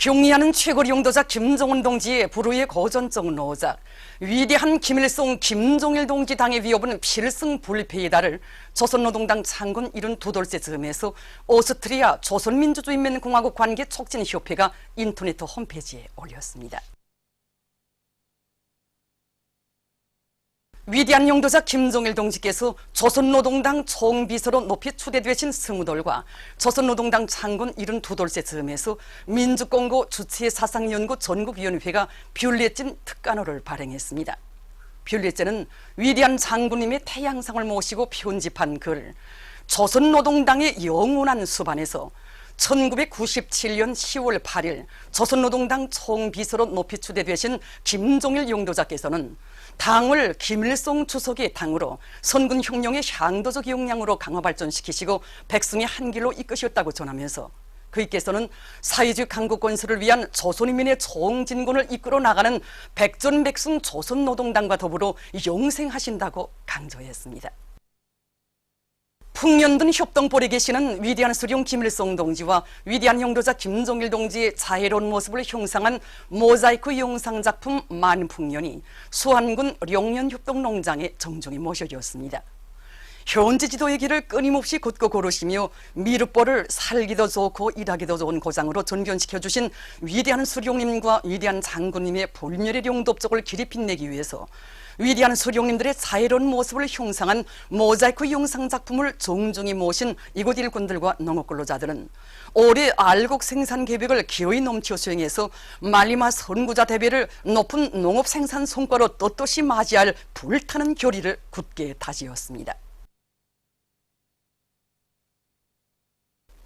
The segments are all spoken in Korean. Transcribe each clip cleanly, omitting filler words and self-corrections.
경리하는 최고리 용도자 김정은 동지의 불후의 고전적 노작, 위대한 김일성 김종일 동지 당의 위협은 필승불패이다를 조선노동당 창건 72돌째 즈음에서 오스트리아 조선민주주의인민공화국 관계 촉진협회가 인터넷 홈페이지에 올렸습니다. 위대한 용도자 김종일 동지께서 조선노동당 총비서로 높이 추대되신 스무돌과 조선노동당 창건 72돌째 즈음에서 민주공고 주체사상연구 전국위원회가 뷰레진 특간호를 발행했습니다. 뷰레진은 위대한 장군님의 태양상을 모시고 편집한 글 조선노동당의 영원한 수반에서 1997년 10월 8일 조선노동당 총비서로 높이 추대되신 김종일 용도자께서는 당을 김일성 주석의 당으로 선군혁명의 향도적 역량으로 강화 발전시키시고 백성의 한길로 이끄셨다고 전하면서 그이께서는 사회주의 강국 건설을 위한 조선인민의 총진군을 이끌어 나가는 백전백승 조선노동당과 더불어 영생하신다고 강조했습니다. 풍년든 협동볼에 계시는 위대한 수령 김일성 동지와 위대한 용도자 김종일 동지의 자애로운 모습을 형상한 모자이크 영상작품 만풍년이 수안군 룡년협동농장에 정중히 모셔졌습니다. 현지 지도의 길을 끊임없이 굳고 고르시며 미륵보를 살기도 좋고 일하기도 좋은 고장으로 전변시켜주신 위대한 수령님과 위대한 장군님의 불멸의 용도업적을 길이 빛내기 위해서 위대한 수령님들의 자애로운 모습을 형상한 모자이크 영상작품을 정중히 모신 이곳 일꾼들과 농업근로자들은 올해 알곡 생산 계획을 기어이 넘쳐 수행해서 말리마 선구자 대회를 높은 농업 생산 성과로 떳떳이 맞이할 불타는 결의를 굳게 다지었습니다.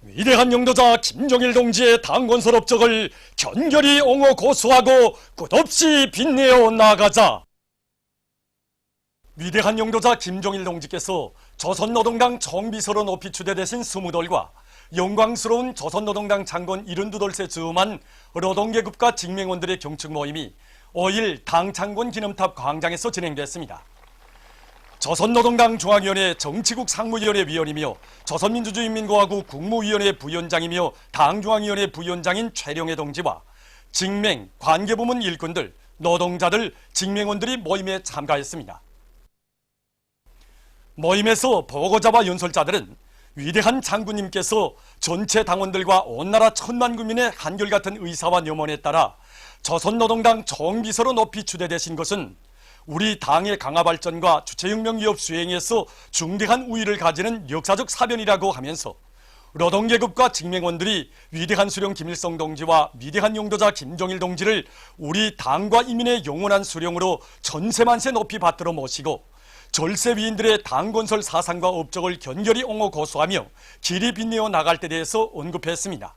위대한 용도자 김종일 동지의 당건설 업적을 견결히 옹호 고수하고 끝없이 빛내어 나가자. 위대한 용도자 김종일 동지께서 조선노동당 총비서로 높이 추대되신 스무돌과 영광스러운 조선노동당 창건 72돌째 즈음한 노동계급과 직맹원들의 경축 모임이 5일 당 창건 기념탑 광장에서 진행됐습니다. 조선노동당 중앙위원회 정치국 상무위원회 위원이며 조선민주주의인민공화국 국무위원회 부위원장이며 당중앙위원회 부위원장인 최령해 동지와 직맹, 관계부문 일꾼들, 노동자들, 직맹원들이 모임에 참가했습니다. 모임에서 보고자와 연설자들은 위대한 장군님께서 전체 당원들과 온 나라 천만 국민의 한결같은 의사와 염원에 따라 조선노동당 총비서로 높이 추대되신 것은 우리 당의 강화 발전과 주체혁명 위협 수행에서 중대한 우위를 가지는 역사적 사변이라고 하면서 노동계급과 직맹원들이 위대한 수령 김일성 동지와 위대한 용도자 김종일 동지를 우리 당과 인민의 영원한 수령으로 천세만세 높이 받들어 모시고 절세 위인들의 당건설 사상과 업적을 견결히 옹호 고수하며 길이 빛내어 나갈 때 대해서 언급했습니다.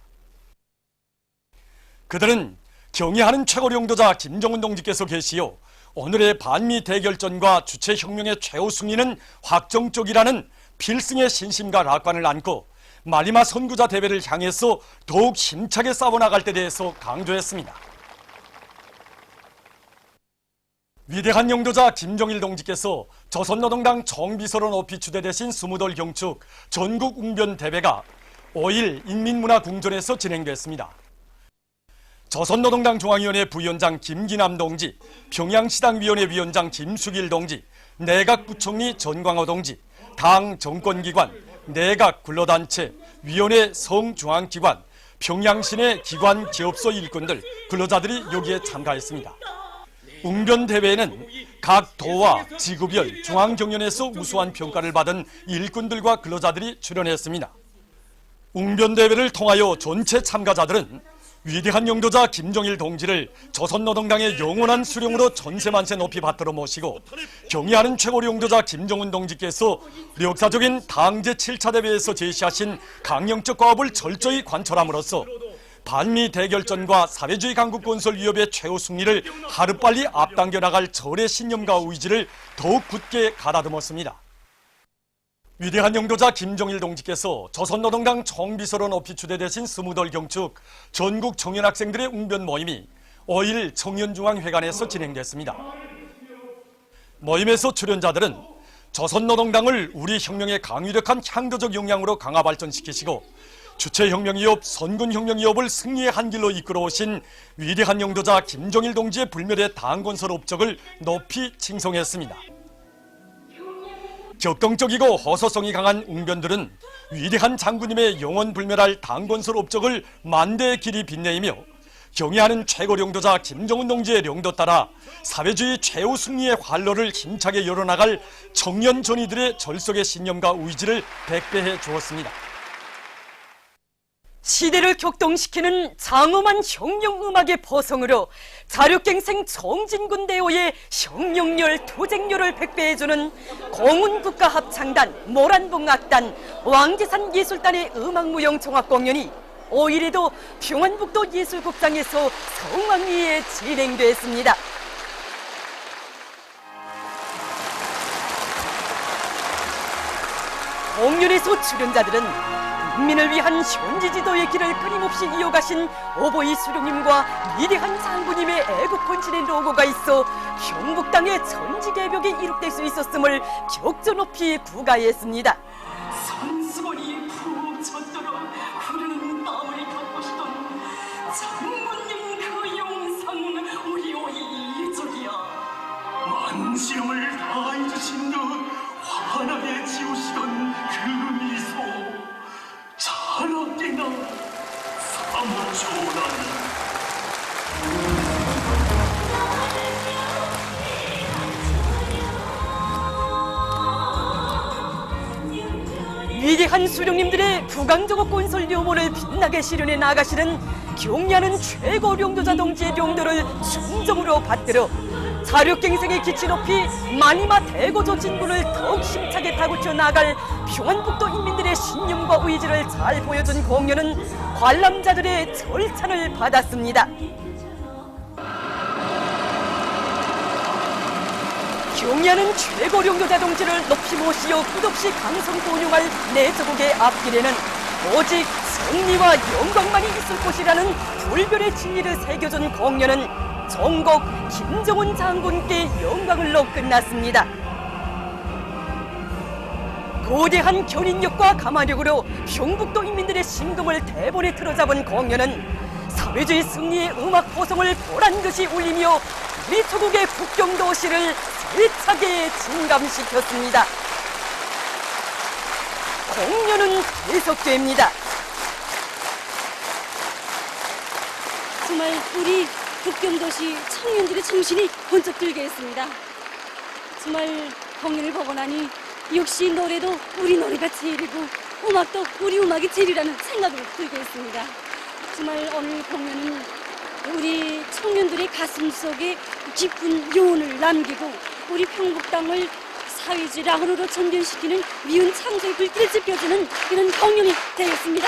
그들은 경애하는 최고리 용도자 김정은 동지께서 계시어 오늘의 반미 대결전과 주체혁명의 최후 승리는 확정적이라는 필승의 신심과 낙관을 안고 말리마 선구자 대회를 향해서 더욱 힘차게 싸워나갈 때 대해서 강조했습니다. 위대한 용도자 김종일 동지께서 조선노동당 총비서로 높이 추대되신 스무돌 경축 전국 웅변 대회가 5일 인민문화궁전에서 진행됐습니다. 조선노동당 중앙위원회 부위원장 김기남 동지, 평양시당위원회 위원장 김수길 동지, 내각부총리 전광호 동지, 당 정권기관, 내각 근로단체, 위원회 성중앙기관, 평양시내 기관 기업소 일꾼들, 근로자들이 여기에 참가했습니다. 웅변대회에는 각 도와 지구별 중앙경연에서 우수한 평가를 받은 일꾼들과 근로자들이 출연했습니다. 웅변대회를 통하여 전체 참가자들은 위대한 용도자 김종일 동지를 조선노동당의 영원한 수령으로 전세만세 높이 받들어 모시고 경애하는 최고리 용도자 김정은 동지께서 역사적인 당 제7차 대회에서 제시하신 강령적 과업을 철저히 관철함으로써 반미 대결전과 사회주의 강국 건설 위협의 최후 승리를 하루빨리 앞당겨 나갈 절의 신념과 의지를 더욱 굳게 가다듬었습니다. 위대한 용도자 김종일 동지께서 조선노동당 총비서로 높이 추대되신 스무돌 경축 전국 청년학생들의 웅변 모임이 5일 청년중앙회관에서 진행됐습니다. 모임에서 출연자들은 조선노동당을 우리 혁명의 강유력한 향도적 역량으로 강화 발전시키시고 주체혁명위협, 선군혁명위협을 승리의 한 길로 이끌어오신 위대한 영도자 김정일 동지의 불멸의 당건설 업적을 높이 칭송했습니다. 격동적이고 허소성이 강한 웅변들은 위대한 장군님의 영원 불멸할 당건설 업적을 만대의 길이 빛내이며 경애하는 최고 영도자 김정은 동지의 영도 따라 사회주의 최후 승리의 활로를 힘차게 열어나갈 청년 전의들의 절석의 신념과 의지를 백배해 주었습니다. 시대를 격동시키는 장엄한 혁명 음악의 보성으로 자력갱생 정진군 대호의 혁명열 투쟁열을 백배해주는 공운국가합창단, 모란봉악단, 왕지산 예술단의 음악무용 종합공연이 5일에도 평안북도 예술극장에서 성황리에 진행됐습니다. 공연에서 출연자들은 국민을 위한 현지지도의 길을 끊임없이 이어가신 오보이 수령님과 위대한 장군님의 애국헌신의 로고가 있어 경북땅의 전지개벽이 이룩될 수 있었음을 격조 높이 구가했습니다. 산수벌이 푹 젖도록 흐르는 땀을 닦으시던 장군님 그 영상 우리 오이 이적이야. 만시름을 다해주신 듯 환하게 지우시던 그 미소 자라게나 삼초라니. 위대한 수령님들의 부강적어 꼰설 묘모를 빛나게 실현해 나가시는 경애하는 최고 영도자 동지의 영도를 충정으로 받들어 자력갱생의 기치 높이 마니마 대고조 진군을 더욱 힘차게 다구쳐 나갈 평안북도 인민들의 신념과 의지를 잘 보여준 공연은 관람자들의 절찬을 받았습니다. 경애하는 최고 영도자 동지를 높이 모시어 끝없이 강성 도용할 내조국의 앞길에는 오직 승리와 영광만이 있을 것이라는 불변의 진리를 새겨준 공연은 정곡 김정은 장군께 영광을로 끝났습니다. 거대한 견인력과 감화력으로 경북도 인민들의 심금을 대본에 틀어잡은 공연은 사회주의 승리의 음악 보성을 보란듯이 울리며 우리 조국의 국경도시를 세차게 진감시켰습니다. 공연은 계속됩니다. 정말 우리 국경도시 청년들의 정신이 번쩍 들게 했습니다. 정말 공연을 보고 나니 역시 노래도 우리 노래가 제일이고 음악도 우리 음악이 제일이라는 생각을 들게 했습니다. 정말 오늘 공연은 우리 청년들의 가슴 속에 깊은 여운을 남기고 우리 평북땅을 사회주의 라운으로 전변시키는 미운 창조의 불길을 지펴주는 이런 공연이 되었습니다.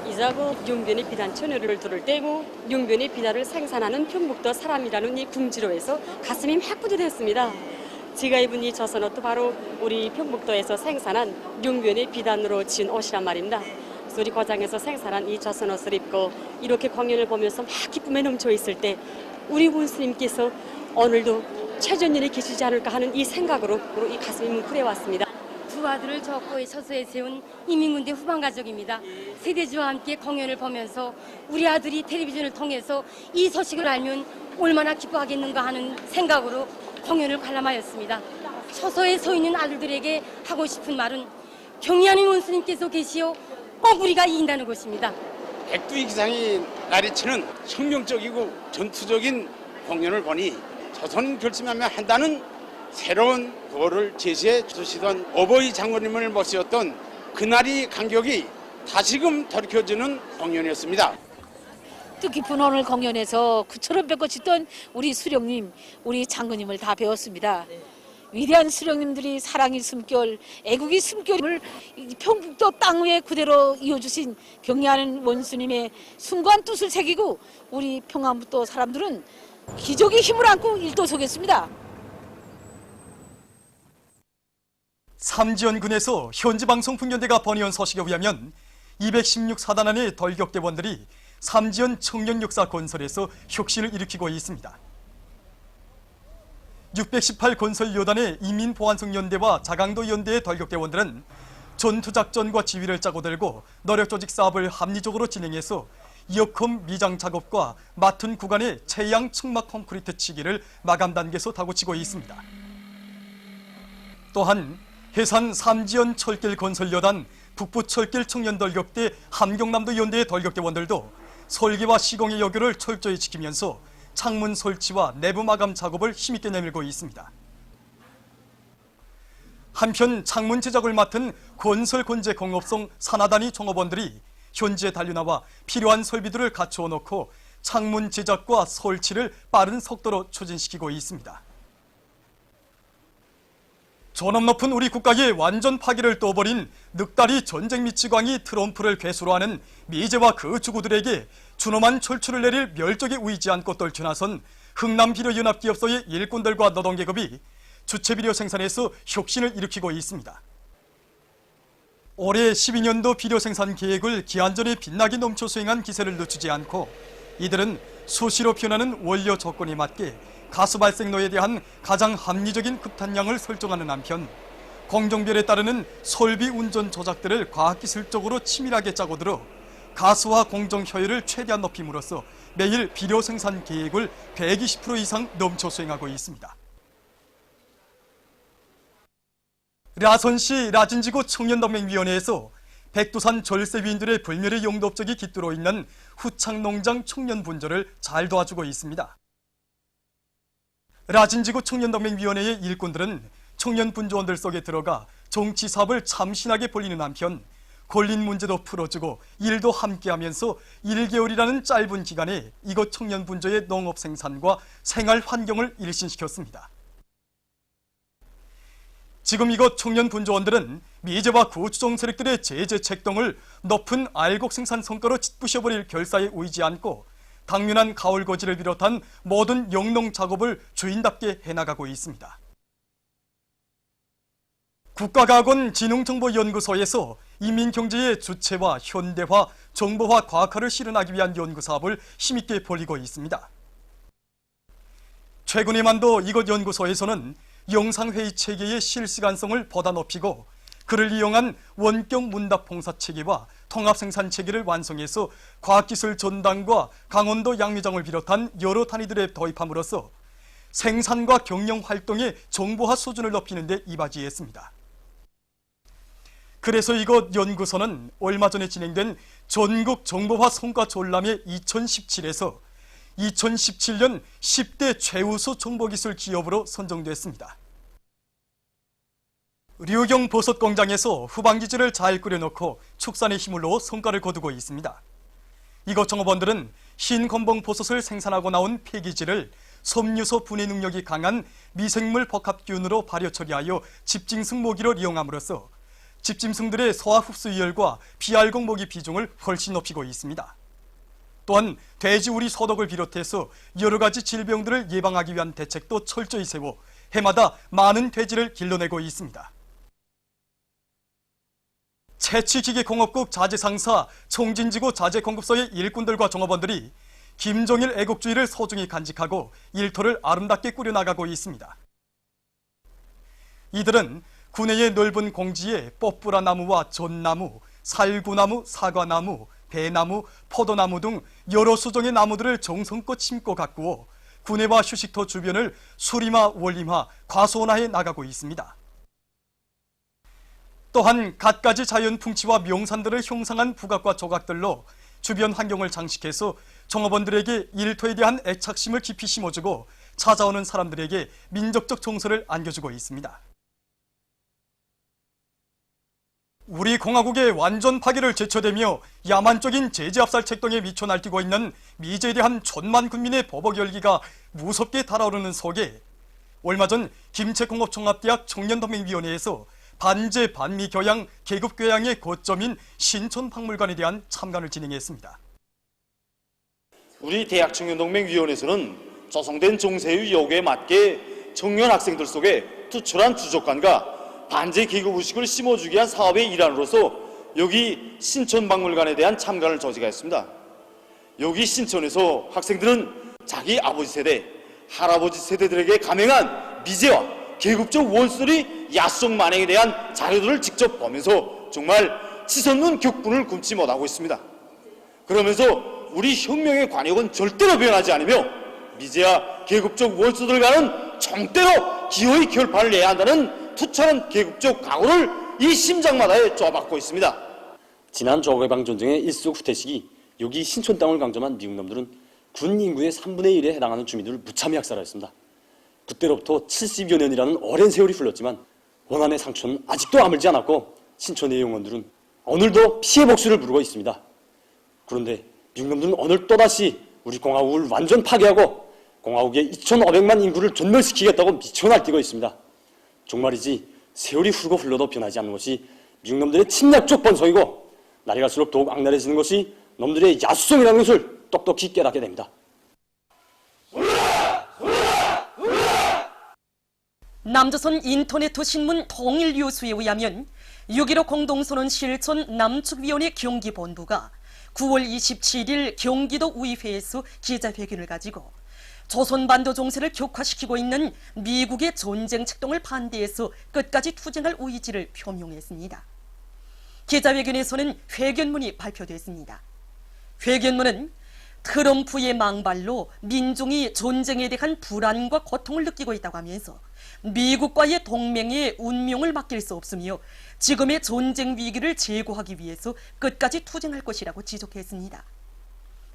이자국 용변의 비단 천여를 들을 떼고 용변의 비단을 생산하는 평북도 사람이라는 이 궁지로에서 가슴이 막 뿌듯했습니다. 제가 입은 이 저선옷도 바로 우리 평북도에서 생산한 용변의 비단으로 지은 옷이란 말입니다. 그래서 우리 고장에서 생산한 이 저선옷을 입고 이렇게 공연을 보면서 막 기쁨에 넘쳐 있을 때 우리 원수님께서 오늘도 최전년에 계시지 않을까 하는 이 생각으로 이 가슴이 뭉클해 왔습니다. 두 아들을 적고의 처소에 세운 이민군대 후반 가족입니다. 세대주와 함께 공연을 보면서 우리 아들이 텔레비전을 통해서 이 소식을 알면 얼마나 기뻐하겠는가 하는 생각으로 공연을 관람하였습니다. 처소에 서 있는 아들들에게 하고 싶은 말은 경의하는 원수님께서 계시어 꼭 우리가 이긴다는 것입니다. 백두의 기상이 나리치는 혁명적이고 전투적인 공연을 보니 조선 결심하며 한다는 새로운 구호를 제시해 주시던 오보이 장군님을 모시었던 그날의 감격이 다시금 돌이켜지는 공연이었습니다. 뜻깊은 오늘 공연에서 그처럼 뵙고 싶던 우리 수령님, 우리 장군님을 다 배웠습니다. 위대한 수령님들이 사랑의 숨결, 애국의 숨결을 평북도 땅 위에 그대로 이어주신 경애하는 원수님의 숭고한 뜻을 새기고 우리 평안북도 사람들은 기적의 힘을 안고 일도서겠습니다. 삼지연군에서 현지방송풍연대가 번의한 소식에 의하면 216사단 안의 돌격대원들이 삼지연 청년역사 건설에서 혁신을 일으키고 있습니다. 618 건설 여단의 이민보안성연대와 자강도연대의 돌격대원들은 전투작전과 지휘를 짜고 들고 노력조직 사업을 합리적으로 진행해서 이어컴 미장 작업과 맡은 구간의 채양 측막 콘크리트 치기를 마감 단계에서 다고치고 있습니다. 또한 해산 삼지연 철길 건설여단 북부 철길 청년 돌격대 함경남도 연대의 돌격대원들도 설계와 시공의 여부를 철저히 지키면서 창문 설치와 내부 마감 작업을 힘있게 내밀고 있습니다. 한편 창문 제작을 맡은 건설 건재 공업성 산하단위 종업원들이 현지에 달려나와 필요한 설비들을 갖추어 놓고 창문 제작과 설치를 빠른 속도로 추진시키고 있습니다. 존엄 높은 우리 국가의 완전 파괴를 떠버린 늑다리 전쟁 미치광이 트럼프를 괴수로 하는 미제와 그 주구들에게 준엄한 철출을 내릴 멸족에 우이지 않고 떨쳐나선 흥남비료연합기업소의 일꾼들과 노동계급이 주체비료 생산에서 혁신을 일으키고 있습니다. 올해 12년도 비료 생산 계획을 기한 전에 빛나게 넘쳐 수행한 기세를 늦추지 않고 이들은 수시로 변하는 원료 조건에 맞게 가스 발생로에 대한 가장 합리적인 급탄량을 설정하는 한편 공정별에 따르는 설비 운전 조작들을 과학기술적으로 치밀하게 짜고 들어 가스화 공정 효율을 최대한 높임으로써 매일 비료 생산 계획을 120% 이상 넘쳐 수행하고 있습니다. 라선시 라진지구 청년동맹위원회에서 백두산 절세위인들의 불멸의 용도 업적이 깃들어 있는 후창농장 청년분조를 잘 도와주고 있습니다. 라진지구 청년동맹위원회의 일꾼들은 청년분조원들 속에 들어가 정치사업을 참신하게 벌이는 한편 권린 문제도 풀어주고 일도 함께하면서 1개월이라는 짧은 기간에 이곳 청년분조의 농업 생산과 생활 환경을 일신시켰습니다. 지금 이곳 청년분조원들은 미제와 구추종 세력들의 제재 책동을 높은 알곡 생산 성과로 짓부셔버릴 결사에 우이지 않고 당면한 가을거지를 비롯한 모든 영농 작업을 주인답게 해나가고 있습니다. 국가과학원 진흥정보연구소에서 인민경제의 주체화, 현대화, 정보화, 과학화를 실현하기 위한 연구사업을 힘있게 벌이고 있습니다. 최근에만도 이곳 연구소에서는 영상회의 체계의 실시간성을 보다 높이고 그를 이용한 원격 문답 봉사 체계와 통합생산 체계를 완성해서 과학기술 전당과 강원도 양미장을 비롯한 여러 단위들에 도입함으로써 생산과 경영 활동의 정보화 수준을 높이는 데 이바지했습니다. 그래서 이곳 연구소는 얼마 전에 진행된 전국 정보화 성과 전람회 2017에서 2017년 10대 최우수 정보기술 기업으로 선정됐습니다. 류경 버섯공장에서 후방기지를 잘 끓여놓고 축산에 힘을 넣어 성과를 거두고 있습니다. 이곳 종업원들은 흰건봉 버섯을 생산하고 나온 폐기지를 섬유소 분해 능력이 강한 미생물 복합균으로 발효 처리하여 집짐승 모기로 이용함으로써 집짐승들의 소화 흡수 이열과 비알곡 모기 비중을 훨씬 높이고 있습니다. 또한 돼지우리 소독을 비롯해서 여러 가지 질병들을 예방하기 위한 대책도 철저히 세워 해마다 많은 돼지를 길러내고 있습니다. 채취기계공업국 자재상사 청진지구 자재공급소의 일꾼들과 종업원들이 김정일 애국주의를 소중히 간직하고 일터를 아름답게 꾸려나가고 있습니다. 이들은 구내의 넓은 공지에 뽀뿌라 나무와 전나무, 살구나무, 사과나무, 배나무, 포도나무 등 여러 수종의 나무들을 정성껏 심고 가꾸어 구내와 휴식터 주변을 수림화, 원림화, 과수원화해 나가고 있습니다. 또한 갖가지 자연 풍치와 명산들을 형상한 부각과 조각들로 주변 환경을 장식해서 종업원들에게 일터에 대한 애착심을 깊이 심어주고 찾아오는 사람들에게 민족적 정서를 안겨주고 있습니다. 우리 공화국의 완전 파괴를 제쳐대며 야만적인 제재압살 책동에 미쳐 날뛰고 있는 미제에 대한 천만 국민의 보복 열기가 무섭게 달아오르는 속에 얼마 전 김책공업종합대학 청년동맹위원회에서 반제 반미 교양, 계급 교양의 거점인 신촌박물관에 대한 참관을 진행했습니다. 우리 대학청년동맹위원회에서는 조성된 정세의 요구에 맞게 청년 학생들 속에 투철한 주족관과 반제 계급의식을 심어주기 위한 사업의 일환으로서 여기 신촌박물관에 대한 참관을 저지하였습니다. 여기 신촌에서 학생들은 자기 아버지 세대, 할아버지 세대들에게 감행한 미제와 계급적 원수들이 야속 만행에 대한 자료들을 직접 보면서 정말 치솟는 격분을 금치 못하고 있습니다. 그러면서 우리 혁명의 관역은 절대로 변하지 않으며 미제야 계급적 원수들과는 정대로 기어이 결판을 내야 한다는 투철한 계급적 각오를 이 심장마다에 쪼아받고 있습니다. 지난 조개방전쟁의 일석 후퇴 시기 여기 신촌 땅을 강점한 미국 놈들은 군 인구의 3분의 1에 해당하는 주민들을 무참히 학살하였습니다. 그때로부터 70여 년이라는 오랜 세월이 흘렀지만 원한의 상처는 아직도 아물지 않았고 신촌의 영혼들은 오늘도 피해 복수를 부르고 있습니다. 그런데 미국 놈들은 오늘 또다시 우리 공화국을 완전 파괴하고 공화국의 2,500만 인구를 전멸시키겠다고 미쳐 날뛰고 있습니다. 정말이지 세월이 흐르고 흘러도 변하지 않는 것이 미국 놈들의 침략적 번성이고 날이 갈수록 더욱 악랄해지는 것이 놈들의 야수성이라는 것을 똑똑히 깨닫게 됩니다. 남조선 인터넷 신문 통일뉴스에 의하면 6.15 공동선언 실천 남측위원회 경기본부가 9월 27일 경기도 의회에서 기자회견을 가지고 조선반도 정세를 격화시키고 있는 미국의 전쟁 책동을 반대해서 끝까지 투쟁할 의지를 표명했습니다. 기자회견에서는 회견문이 발표됐습니다. 회견문은 트럼프의 망발로 민중이 전쟁에 대한 불안과 고통을 느끼고 있다고 하면서 미국과의 동맹에 운명을 맡길 수 없으며 지금의 전쟁 위기를 제고하기 위해서 끝까지 투쟁할 것이라고 지적했습니다.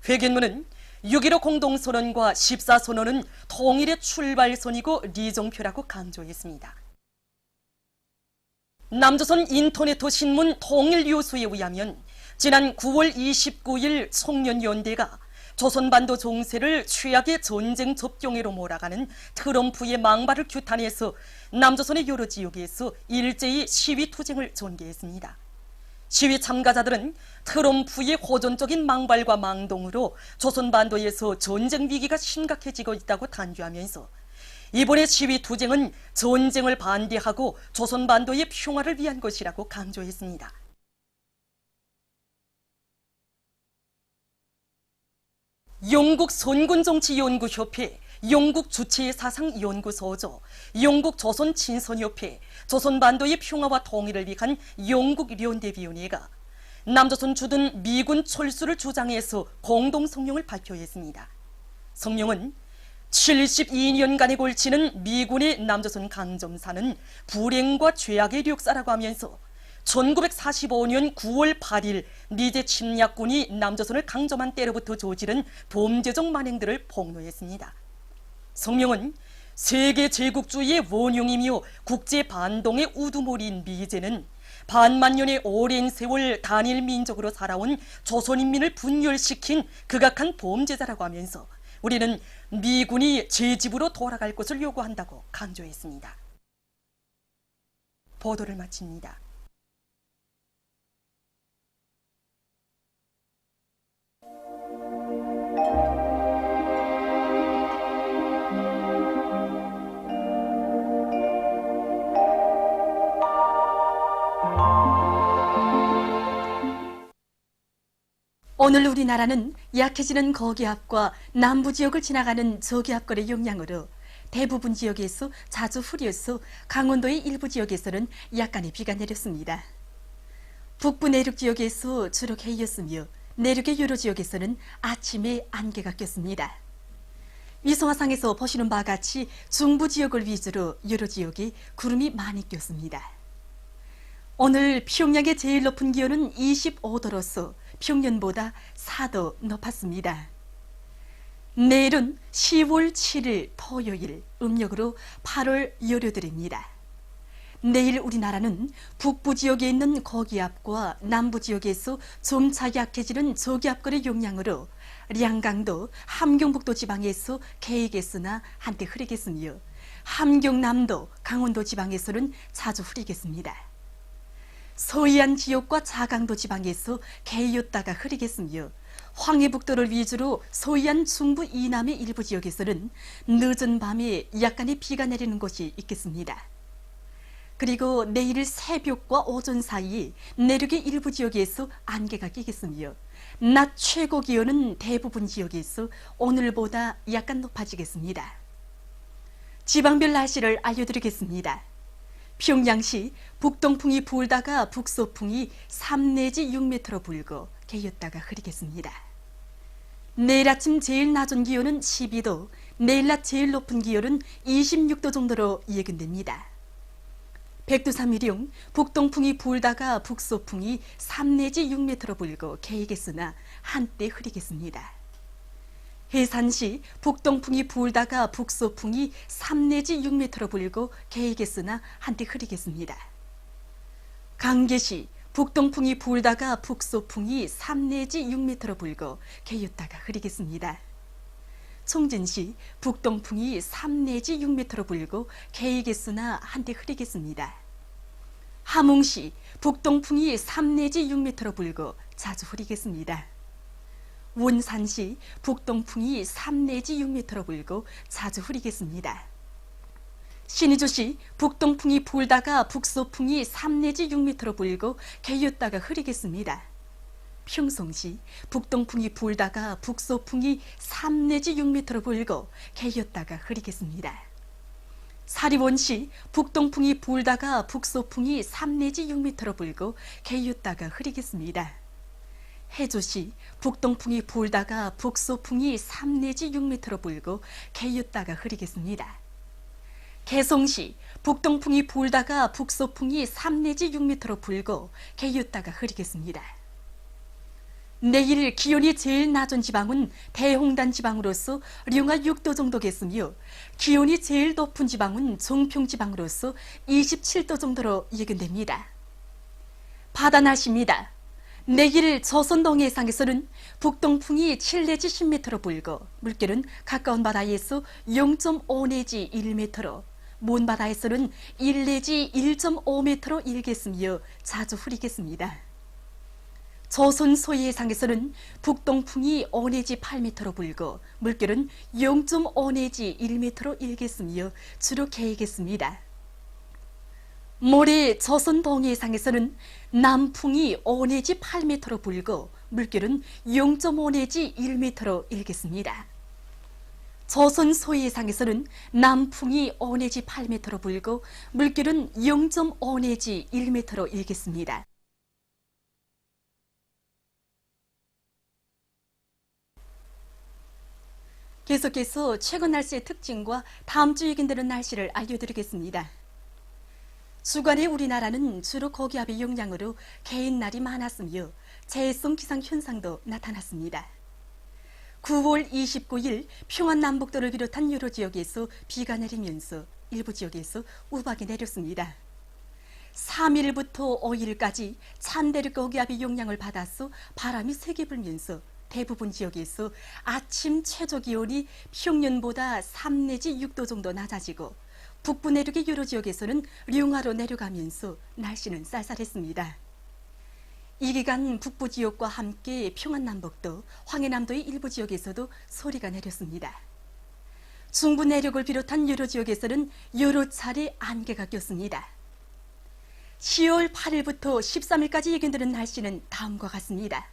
회견문은 6.15 공동선언과 14선언은 통일의 출발선이고 리정표라고 강조했습니다. 남조선 인터넷 신문 통일뉴스에 의하면 지난 9월 29일 청년연대가 조선반도 정세를 최악의 전쟁 접경으로 몰아가는 트럼프의 망발을 규탄해서 남조선의 여러 지역에서 일제히 시위 투쟁을 전개했습니다. 시위 참가자들은 트럼프의 호전적인 망발과 망동으로 조선반도에서 전쟁 위기가 심각해지고 있다고 단죄하면서 이번의 시위 투쟁은 전쟁을 반대하고 조선반도의 평화를 위한 것이라고 강조했습니다. 영국 선군정치연구협회, 영국 주체사상연구소조, 영국 조선친선협회, 조선반도의 평화와 통일을 위한 영국연대위원회가 남조선 주둔 미군 철수를 주장해서 공동성명을 발표했습니다. 성명은 72년간에 걸치는 미군의 남조선 강점사는 불행과 죄악의 역사라고 하면서 1945년 9월 8일 미제 침략군이 남조선을 강점한 때로부터 저지른 범죄적 만행들을 폭로했습니다. 성명은 세계 제국주의의 원흉이며 국제 반동의 우두머리인 미제는 반만년의 오랜 세월 단일 민족으로 살아온 조선인민을 분열시킨 극악한 범죄자라고 하면서 우리는 미군이 제 집으로 돌아갈 것을 요구한다고 강조했습니다. 보도를 마칩니다. 오늘 우리나라는 약해지는 고기압과 남부 지역을 지나가는 저기압골의 영향으로 대부분 지역에서 자주 흐려서 강원도의 일부 지역에서는 약간의 비가 내렸습니다. 북부 내륙 지역에서 주로 해였으며 내륙의 여러 지역에서는 아침에 안개가 꼈습니다. 위성화상에서 보시는 바와 같이 중부 지역을 위주로 여러 지역에 구름이 많이 꼈습니다. 오늘 평양의 제일 높은 기온은 25도로서 평년보다 4도 높았습니다. 내일은 10월 7일 토요일, 음력으로 8월 열흘입니다. 내일 우리나라는 북부 지역에 있는 고기압과 남부 지역에서 점차 약해지는 저기압골의 영향으로 량강도, 함경북도 지방에서 개이겠으나 한때 흐리겠으며 함경남도, 강원도 지방에서는 자주 흐리겠습니다. 서해안 지역과 자강도 지방에서 개였다가 흐리겠으며 황해북도를 위주로 서해안 중부 이남의 일부 지역에서는 늦은 밤에 약간의 비가 내리는 곳이 있겠습니다. 그리고 내일 새벽과 오전 사이 내륙의 일부 지역에서 안개가 끼겠으며 낮 최고 기온은 대부분 지역에서 오늘보다 약간 높아지겠습니다. 지방별 날씨를 알려드리겠습니다. 평양시 북동풍이 불다가 북서풍이 3 내지 6m로 불고 개였다가 흐리겠습니다. 내일 아침 제일 낮은 기온은 12도, 내일 낮 제일 높은 기온은 26도 정도로 예견됩니다. 백두산미령 북동풍이 불다가 북서풍이 3 내지 6m로 불고 개이겠으나 한때 흐리겠습니다. 해산시 북동풍이 불다가 북서풍이 3 내지 6m로 불고 개이겠으나 한때 흐리겠습니다. 강계시 북동풍이 불다가 북서풍이 3 내지 6m로 불고 개였다가 흐리겠습니다. 총진시 북동풍이 3 내지 6m로 불고 개이겠으나 한때 흐리겠습니다. 함흥시 북동풍이 3 내지 6m로 불고 자주 흐리겠습니다. 원산시 북동풍이 3 내지 6m로 불고 자주 흐리겠습니다. 신의주시 북동풍이 불다가 북서풍이 3 내지 6m로 불고 개였다가 흐리겠습니다. 평성시 북동풍이 불다가 북서풍이 3 내지 6m로 불고 개였다가 흐리겠습니다. 사리원시 북동풍이 불다가 북서풍이 3 내지 6m로 불고 개였다가 흐리겠습니다. 해조시 북동풍이 불다가 북서풍이 3 내지 6m로 불고 개였다가 흐리겠습니다. 개성시 북동풍이 불다가 북서풍이 3 내지 6m로 불고 개였다가 흐리겠습니다. 내일 기온이 제일 낮은 지방은 대홍단 지방으로서 령하 6도 정도겠으며 기온이 제일 높은 지방은 종평 지방으로서 27도 정도로 예견됩니다. 바다 날씨입니다. 내일 조선 동해상에서는 북동풍이 7 내지 10m로 불고 물결은 가까운 바다에서 0.5 내지 1m로 먼 바다에서는 1 내지 1.5m로 일겠으며 자주 흐리겠습니다. 조선 소해상에서는 북동풍이 5 내지 8m로 불고 물결은 0.5 내지 1m로 일겠으며 주로 개이겠습니다. 모레 조선 동해상에서는 남풍이 5 내지 8m로 불고 물결은 0.5 내지 1m로 일겠습니다. 조선 소해상에서는 남풍이 5 내지 8m로 불고 물결은 0.5 내지 1m로 일겠습니다. 계속해서 최근 날씨의 특징과 다음 주 예견되는 날씨를 알려드리겠습니다. 주간에 우리나라는 주로 고기압의 영향으로 개인 날이 많았으며 재해성 기상 현상도 나타났습니다. 9월 29일 평안남북도를 비롯한 여러 지역에서 비가 내리면서 일부 지역에서 우박이 내렸습니다. 3일부터 5일까지 찬대륙 고기압의 영향을 받아서 바람이 세게 불면서 대부분 지역에서 아침 최저 기온이 평년보다 3 내지 6도 정도 낮아지고 북부 내륙의 여러 지역에서는 령하로 내려가면서 날씨는 쌀쌀했습니다. 이 기간 북부 지역과 함께 평안남북도, 황해남도의 일부 지역에서도 소리가 내렸습니다. 중부 내륙을 비롯한 여러 지역에서는 여러 차례 안개가 꼈습니다. 10월 8일부터 13일까지 예견되는 날씨는 다음과 같습니다.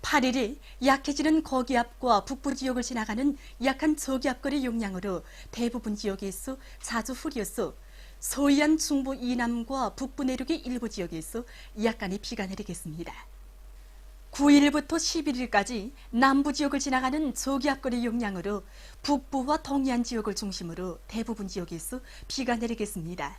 8일에 약해지는 고기압과 북부 지역을 지나가는 약한 저기압거리 영향으로 대부분 지역에서 자주 흐려서 서해안 중부 이남과 북부 내륙의 일부 지역에서 약간의 비가 내리겠습니다. 9일부터 11일까지 남부 지역을 지나가는 저기압거리 영향으로 북부와 동해안 지역을 중심으로 대부분 지역에서 비가 내리겠습니다.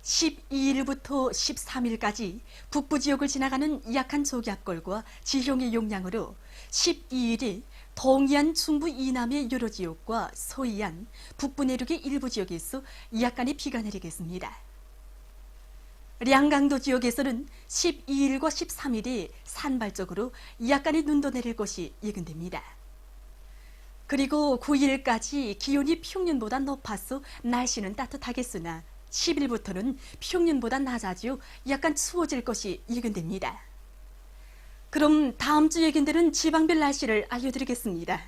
12일부터 13일까지 북부 지역을 지나가는 약한 저기압골과 지형의 영향으로 12일에 동해안 중부 이남의 여러 지역과 서해안, 북부 내륙의 일부 지역에서 약간의 비가 내리겠습니다. 량강도 지역에서는 12일과 13일에 산발적으로 약간의 눈도 내릴 것이 예견됩니다. 그리고 9일까지 기온이 평년보다 높아서 날씨는 따뜻하겠으나 10일부터는 평년보다 낮아지고 약간 추워질 것이 예견됩니다. 그럼 다음 주 예견되는 지방별 날씨를 알려드리겠습니다.